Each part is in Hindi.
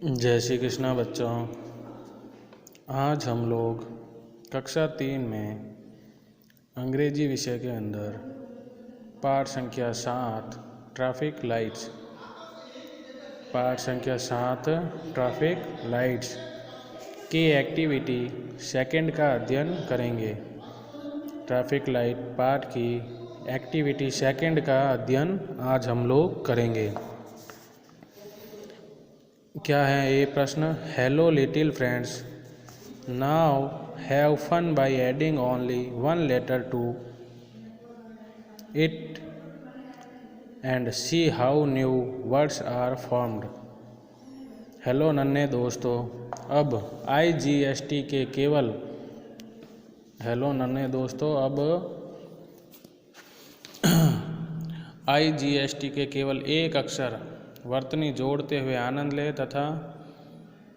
जय श्री कृष्णा बच्चों। आज हम लोग कक्षा 3 में अंग्रेजी विषय के अंदर पाठ संख्या 7 ट्रैफिक लाइट्स की एक्टिविटी सेकंड का अध्ययन करेंगे। ट्रैफिक लाइट पाठ की एक्टिविटी सेकंड का अध्ययन आज हम लोग करेंगे। क्या है ये प्रश्न? Hello little friends, now have fun by adding only one letter to it and see how new words are formed. Hello नन्हे दोस्तों, अब IGST के केवल IGST के केवल एक अक्षर वर्तनी जोड़ते हुए आनंद ले तथा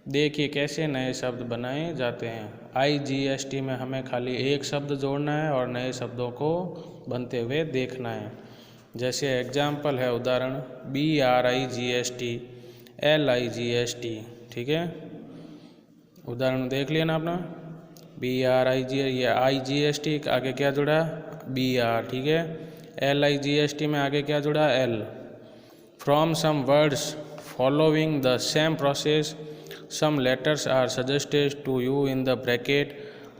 देखिए कैसे नए शब्द बनाए जाते हैं। IGST में हमें खाली एक शब्द जोड़ना है और नए शब्दों को बनते हुए देखना है। जैसे एग्जाम्पल है, उदाहरण BRIGST LIGST। ठीक है, उदाहरण देख लिया ना अपना। BRIG, ये IGST आगे क्या जुड़ा? BR। ठीक है, LIGST में आगे क्या जुड़ा? L। From some words following the same process, some letters are suggested to you in the bracket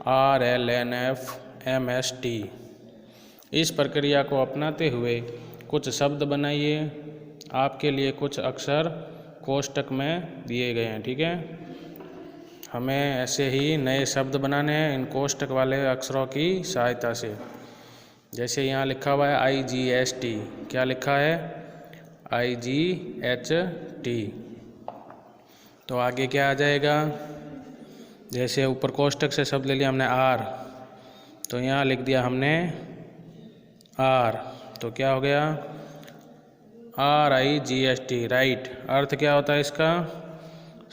RLNFMST। इस प्रक्रिया को अपनाते हुए कुछ शब्द बनाइए। आपके लिए कुछ अक्षर कोष्टक में दिए गए हैं। ठीक है, हमें ऐसे ही नए शब्द बनाने हैं इन कोष्टक वाले अक्षरों की सहायता से। जैसे यहाँ लिखा हुआ है IGST, क्या लिखा है? IGHT। तो आगे क्या आ जाएगा? जैसे ऊपर कोष्टक से शब्द ले लिया हमने R, तो यहाँ लिख दिया हमने R, तो क्या हो गया? RIGST, right. अर्थ क्या होता है इसका?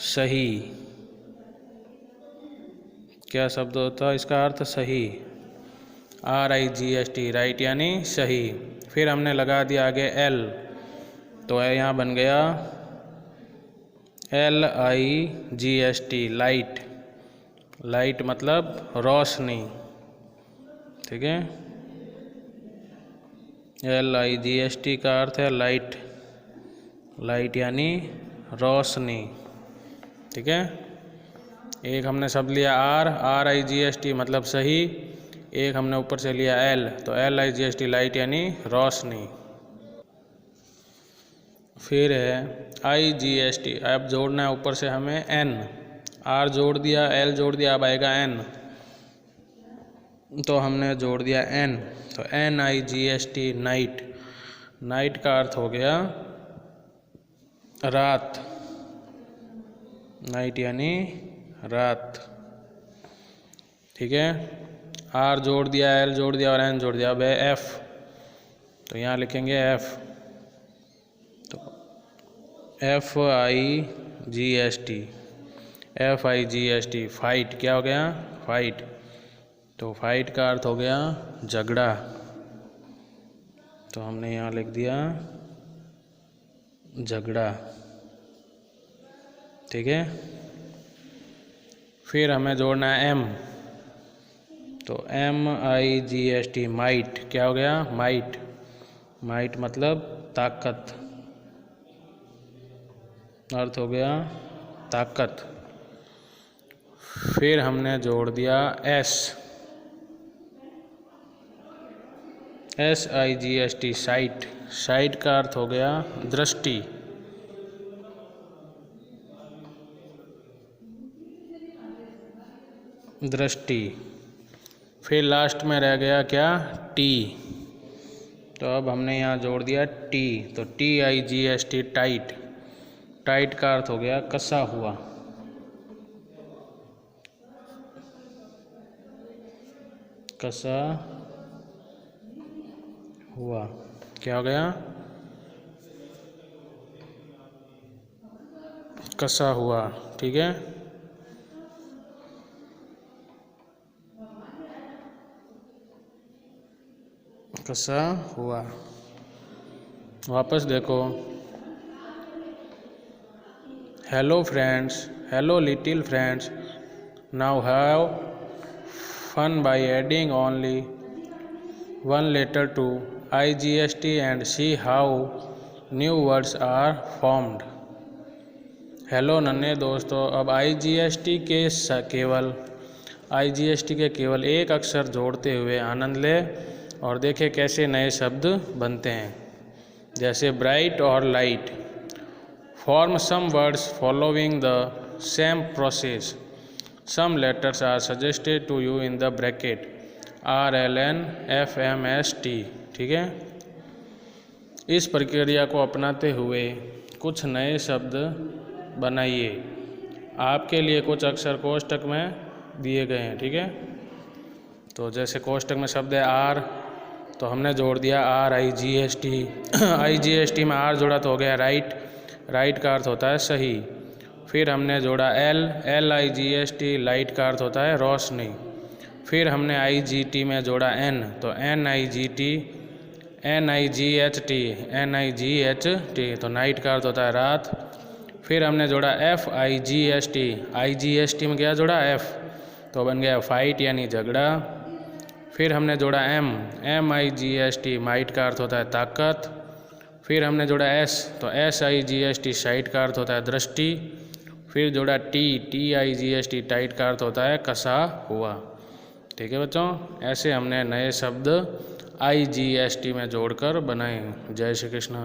सही। क्या शब्द होता है इसका अर्थ? सही। RIGST, राइट यानी सही। फिर हमने लगा दिया आगे L, तो यहाँ बन गया LIGST, लाइट। लाइट मतलब रोशनी। ठीक है, LIGST का अर्थ है लाइट। लाइट यानी रोशनी। ठीक है, एक हमने शब्द लिया RIGST मतलब सही, एक हमने ऊपर से लिया L, तो LIGST, लाइट यानी रोशनी। फिर है IGST, अब जोड़ना है ऊपर से हमें N। R जोड़ दिया, L जोड़ दिया, अब आएगा N, तो हमने जोड़ दिया N, तो NIGST, नाइट। नाइट का अर्थ हो गया रात। नाइट यानी रात। ठीक है, R जोड़ दिया, L जोड़ दिया और N जोड़ दिया, अब है F, तो यहाँ लिखेंगे F, तो FIGST, फाइट। क्या हो गया? फाइट। तो फाइट का अर्थ हो गया झगड़ा, तो हमने यहाँ लिख दिया झगड़ा। ठीक है, फिर हमें जोड़ना है M, तो MIGST, माइट। क्या हो गया? माइट। माइट मतलब ताकत, अर्थ हो गया ताकत। फिर हमने जोड़ दिया S, SIGST, साइट। साइट का अर्थ हो गया दृष्टि। दृष्टि। फिर लास्ट में रह गया क्या? T, तो अब हमने यहाँ जोड़ दिया T, तो TIGST, टाइट। टाइट का अर्थ हो गया कसा हुआ। कसा हुआ। क्या हो गया? कसा हुआ। ठीक है, कसा हुआ। वापस देखो, hello friends, hello little friends, now have fun by adding only one letter to IGST and see how new words are formed। Hello नन्हे दोस्तों, अब IGST के केवल एक अक्षर जोड़ते हुए आनंद ले और देखें कैसे नए शब्द बनते हैं। जैसे ब्राइट और light. Form some words following the same process. Some letters are suggested to you in the bracket RLNFMST। ठीक है, इस प्रक्रिया को अपनाते हुए कुछ नए शब्द बनाइए। आपके लिए कुछ अक्षर कोष्टक में दिए गए हैं। ठीक है, तो जैसे कोष्टक में शब्द है आर, तो हमने जोड़ दिया RIGST। IGST में आर जोड़ा तो हो गया राइट। राइट का अर्थ होता है सही। फिर हमने जोड़ा LIGST, लाइट का अर्थ होता है रोशनी। फिर हमने IGT में जोड़ा N, तो NIGT, NIGHT, तो नाइट का अर्थ होता है रात। फिर हमने जोड़ा FIGST, IGST में क्या जोड़ा F, तो बन गया फाइट यानी झगड़ा। फिर हमने जोड़ा MIGST, माइट का अर्थ होता है ताकत। फिर हमने जोड़ा S, तो SIGST, साइट का अर्थ होता है दृष्टि। फिर जोड़ा TIGST, टाइट का अर्थ होता है कसा हुआ। ठीक है बच्चों, ऐसे हमने नए शब्द IGST में जोड़कर बनाए। जय श्री कृष्ण।